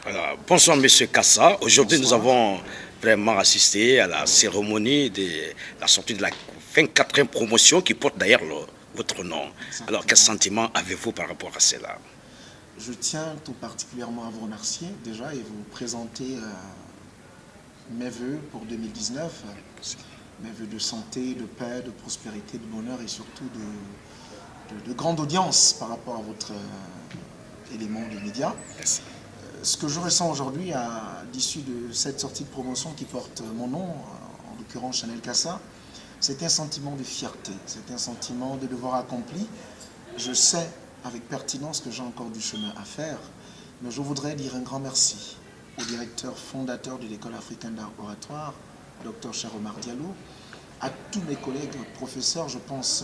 Alors, bonsoir, Monsieur Kassa. Aujourd'hui, nous Bonsoir. avons vraiment assisté à la cérémonie de la sortie de la 24e promotion qui porte d'ailleurs votre nom. Alors, quel Exactement. sentiment avez-vous par rapport à cela? Je tiens tout particulièrement à vous remercier déjà et vous présenter mes voeux pour 2019, mes voeux de santé, de paix, de prospérité, de bonheur et surtout de grande audience par rapport à votre élément de médias. Merci. Ce que je ressens aujourd'hui à l'issue de cette sortie de promotion qui porte mon nom, en l'occurrence Chanel Kassa, c'est un sentiment de fierté, c'est un sentiment de devoir accompli. Je sais avec pertinence que j'ai encore du chemin à faire, mais je voudrais dire un grand merci au directeur fondateur de l'école africaine d'art oratoire, Dr Cheikh Omar Diallo, à tous mes collègues professeurs, je pense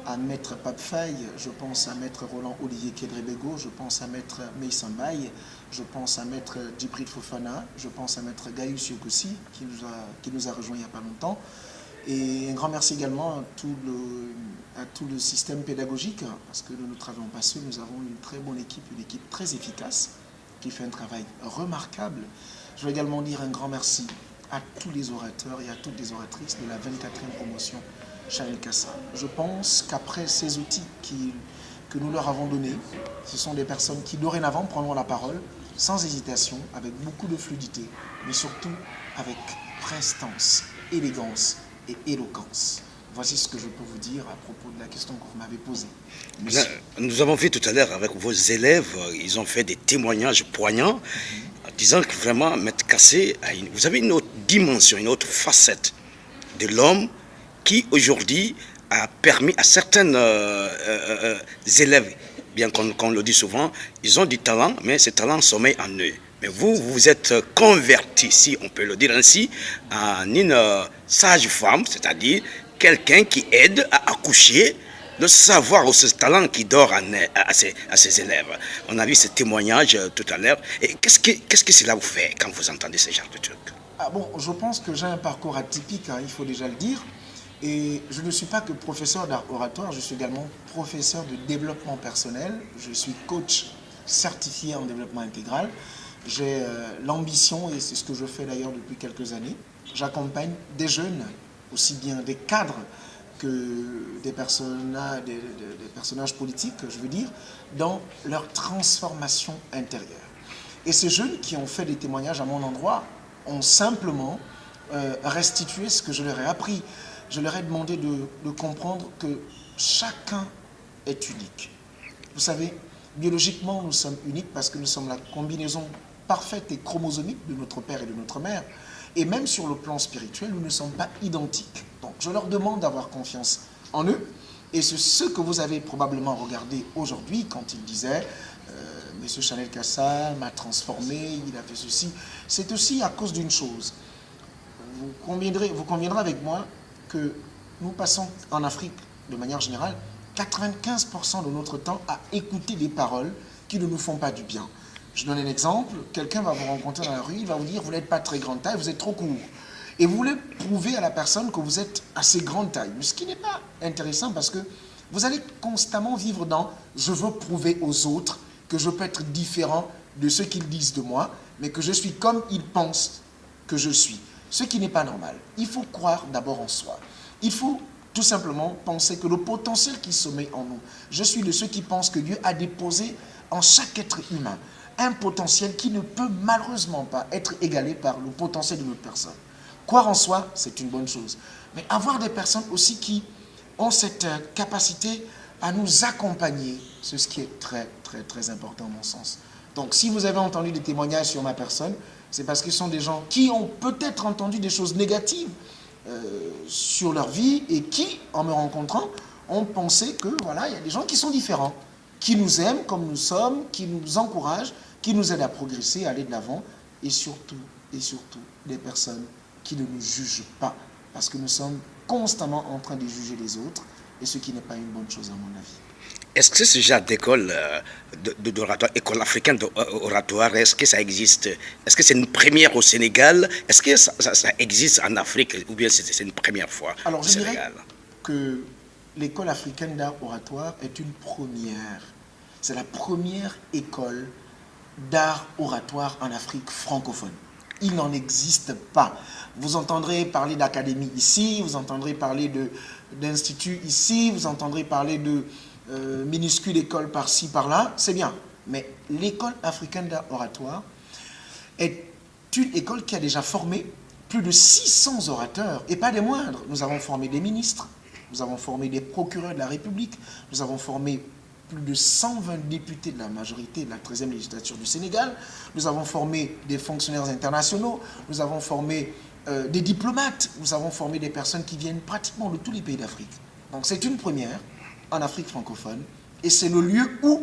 à Maître Pape Faye, je pense à Maître Roland Olivier Kedrebego, je pense à Maître Meïssa Mbaye, je pense à Maître Djibril Fofana, je pense à Maître Gaius Yokosi qui nous a rejoint il n'y a pas longtemps. Et un grand merci également à tout le système pédagogique, parce que nous ne travaillons pas seuls, nous avons une très bonne équipe, une équipe très efficace, qui fait un travail remarquable. Je vais également dire un grand merci à tous les orateurs et à toutes les oratrices de la 24e promotion Chanel Kassa. Je pense qu'après ces outils que nous leur avons donnés, ce sont des personnes qui dorénavant prendront la parole sans hésitation, avec beaucoup de fluidité, mais surtout avec prestance, élégance et éloquence. Voici ce que je peux vous dire à propos de la question que vous m'avez posée. Bien, Monsieur. nous avons vu tout à l'heure avec vos élèves, ils ont fait des témoignages poignants, en disant que vraiment, Maître Kassé, vous avez une autre dimension, une autre facette de l'homme qui aujourd'hui a permis à certains élèves, bien qu'on le dit souvent, ils ont du talent, mais ce talent sommeille en eux. Mais vous, vous êtes converti, si on peut le dire ainsi, en une sage-femme, c'est-à-dire quelqu'un qui aide à accoucher le savoir ou ce talent qui dort à ses élèves. On a vu ce témoignage tout à l'heure. Et qu'est-ce que cela vous fait quand vous entendez ce genre de trucs? Ah bon, je pense que j'ai un parcours atypique, hein, il faut déjà le dire. Et je ne suis pas que professeur d'art oratoire, je suis également professeur de développement personnel. Je suis coach certifié en développement intégral. J'ai l'ambition, et c'est ce que je fais d'ailleurs depuis quelques années, j'accompagne des jeunes, aussi bien des cadres que des personnages politiques, je veux dire, dans leur transformation intérieure. Et ces jeunes qui ont fait des témoignages à mon endroit ont simplement restitué ce que je leur ai appris. Je leur ai demandé de comprendre que chacun est unique. Vous savez, biologiquement, nous sommes uniques parce que nous sommes la combinaison parfaite et chromosomique de notre père et de notre mère. Et même sur le plan spirituel, nous ne sommes pas identiques. Donc, je leur demande d'avoir confiance en eux. Et c'est ce que vous avez probablement regardé aujourd'hui quand ils disaient Monsieur Chanel Kassa m'a transformé, il a fait ceci. C'est aussi à cause d'une chose. Vous conviendrez avec moi que nous passons en Afrique, de manière générale, 95% de notre temps à écouter des paroles qui ne nous font pas du bien. Je donne un exemple. Quelqu'un va vous rencontrer dans la rue, il va vous dire, vous n'êtes pas très grande taille, vous êtes trop court. Et vous voulez prouver à la personne que vous êtes assez grande taille. Ce qui n'est pas intéressant parce que vous allez constamment vivre dans je veux prouver aux autres que je peux être différent de ce qu'ils disent de moi, mais que je suis comme ils pensent que je suis. Ce qui n'est pas normal. Il faut croire d'abord en soi. Il faut tout simplement penser que le potentiel qui sommeille en nous, je suis de ceux qui pensent que Dieu a déposé en chaque être humain un potentiel qui ne peut malheureusement pas être égalé par le potentiel de notre personne. Croire en soi, c'est une bonne chose. Mais avoir des personnes aussi qui ont cette capacité à nous accompagner, c'est ce qui est très, très, très important à mon sens. Donc, si vous avez entendu des témoignages sur ma personne, c'est parce que ce sont des gens qui ont peut-être entendu des choses négatives sur leur vie et qui, en me rencontrant, ont pensé que, voilà, il y a des gens qui sont différents, qui nous aiment comme nous sommes, qui nous encouragent, qui nous aident à progresser, à aller de l'avant, et surtout, des personnes qui ne nous jugent pas, parce que nous sommes constamment en train de juger les autres, et ce qui n'est pas une bonne chose à mon avis. Est-ce que ce genre d'école d'oratoire, école africaine d'oratoire, est-ce que ça existe? Est-ce que c'est une première au Sénégal? Est-ce que ça existe en Afrique ou bien c'est une première fois Alors au je dirais Sénégal? que l'école africaine d'art oratoire est une première. C'est la première école d'art oratoire en Afrique francophone. Il n'en existe pas. Vous entendrez parler d'académie ici, vous entendrez parler d'instituts ici, vous entendrez parler de minuscules écoles par-ci, par-là, c'est bien. Mais l'école africaine d'art oratoire est une école qui a déjà formé plus de 600 orateurs, et pas des moindres. Nous avons formé des ministres, nous avons formé des procureurs de la République, nous avons formé plus de 120 députés de la majorité de la 13e législature du Sénégal, nous avons formé des fonctionnaires internationaux, nous avons formé des diplomates, nous avons formé des personnes qui viennent pratiquement de tous les pays d'Afrique. Donc c'est une première en Afrique francophone, et c'est le lieu où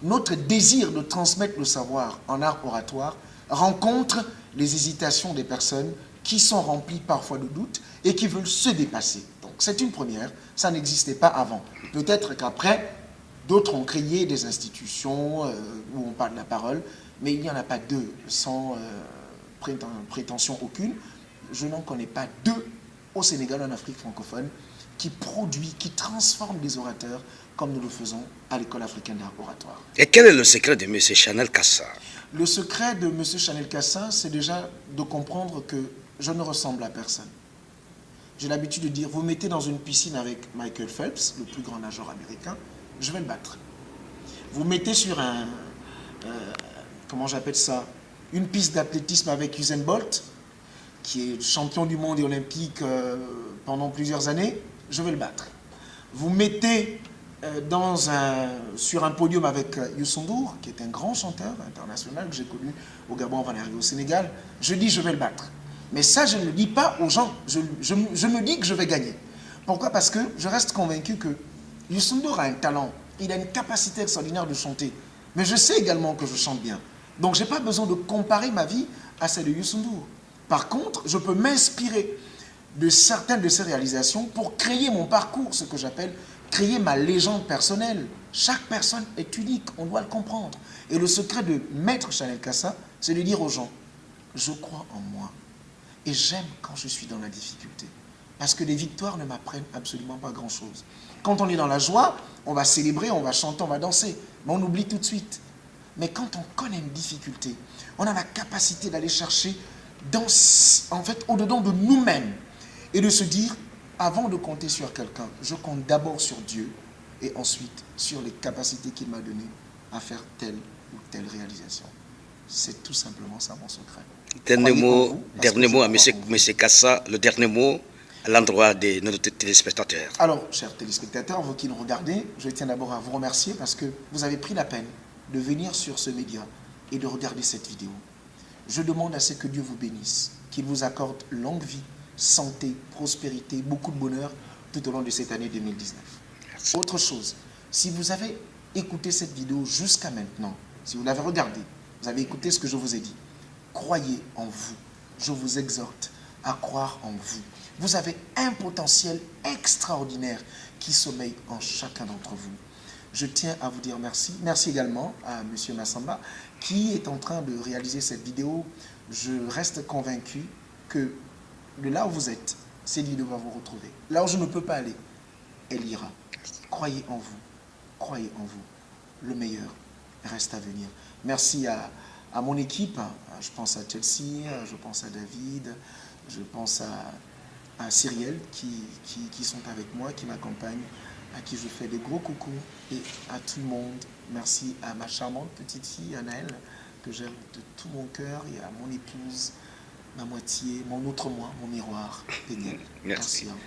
notre désir de transmettre le savoir en art oratoire rencontre les hésitations des personnes qui sont remplies parfois de doutes et qui veulent se dépasser. Donc c'est une première, ça n'existait pas avant. Peut-être qu'après, d'autres ont créé des institutions où on parle de la parole, mais il n'y en a pas deux, sans prétention aucune. Je n'en connais pas deux au Sénégal, en Afrique francophone, qui produit, qui transforme des orateurs comme nous le faisons à l'école africaine d'art oratoire. Et quel est le secret de M. Chanel Cassa? Le secret de M. Chanel Cassa, c'est déjà de comprendre que je ne ressemble à personne. J'ai l'habitude de dire, vous me mettez dans une piscine avec Michael Phelps, le plus grand nageur américain, je vais le battre. Vous me mettez sur comment j'appelle ça, une piste d'athlétisme avec Usain Bolt, qui est champion du monde et olympique pendant plusieurs années, je vais le battre. Vous me mettez sur un podium avec Youssou N'Dour, qui est un grand chanteur international que j'ai connu au Gabon avant d'arriver au Sénégal, je dis je vais le battre. Mais ça, je ne le dis pas aux gens, je me dis que je vais gagner. Pourquoi? Parce que je reste convaincu que Youssou N'Dour a un talent, il a une capacité extraordinaire de chanter. Mais je sais également que je chante bien. Donc je n'ai pas besoin de comparer ma vie à celle de Youssou N'Dour. Par contre, je peux m'inspirer de certaines de ses réalisations pour créer mon parcours, ce que j'appelle créer ma légende personnelle. Chaque personne est unique, on doit le comprendre. Et le secret de Maître Chanel Cassa, c'est de dire aux gens, je crois en moi. Et j'aime quand je suis dans la difficulté. Parce que les victoires ne m'apprennent absolument pas grand-chose. Quand on est dans la joie, on va célébrer, on va chanter, on va danser. Mais on oublie tout de suite. Mais quand on connaît une difficulté, on a la capacité d'aller chercher au-dedans de nous-mêmes et de se dire, avant de compter sur quelqu'un, je compte d'abord sur Dieu et ensuite sur les capacités qu'il m'a données à faire telle ou telle réalisation. C'est tout simplement ça mon secret. Dernier mot à M. Cassa, le dernier mot à l'endroit de nos téléspectateurs. Alors, chers téléspectateurs, vous qui nous regardez, je tiens d'abord à vous remercier parce que vous avez pris la peine de venir sur ce média et de regarder cette vidéo. Je demande à ce que Dieu vous bénisse, qu'il vous accorde longue vie, santé, prospérité, beaucoup de bonheur tout au long de cette année 2019. Merci. Autre chose, si vous avez écouté cette vidéo jusqu'à maintenant, si vous l'avez regardée, vous avez écouté ce que je vous ai dit, croyez en vous. Je vous exhorte à croire en vous. Vous avez un potentiel extraordinaire qui sommeille en chacun d'entre vous. Je tiens à vous dire merci. Merci également à M. Massamba qui est en train de réaliser cette vidéo. Je reste convaincu que de là où vous êtes, cette vidéo va vous retrouver. Là où je ne peux pas aller, elle ira. Croyez en vous. Croyez en vous. Le meilleur reste à venir. Merci à mon équipe. Je pense à Chelsea, je pense à David, je pense à Cyrielle qui sont avec moi, qui m'accompagnent, à qui je fais des gros coucous et à tout le monde. Merci à ma charmante petite fille, Anaëlle, que j'aime de tout mon cœur, et à mon épouse, ma moitié, mon autre moi, mon miroir, Péniel. Merci à vous.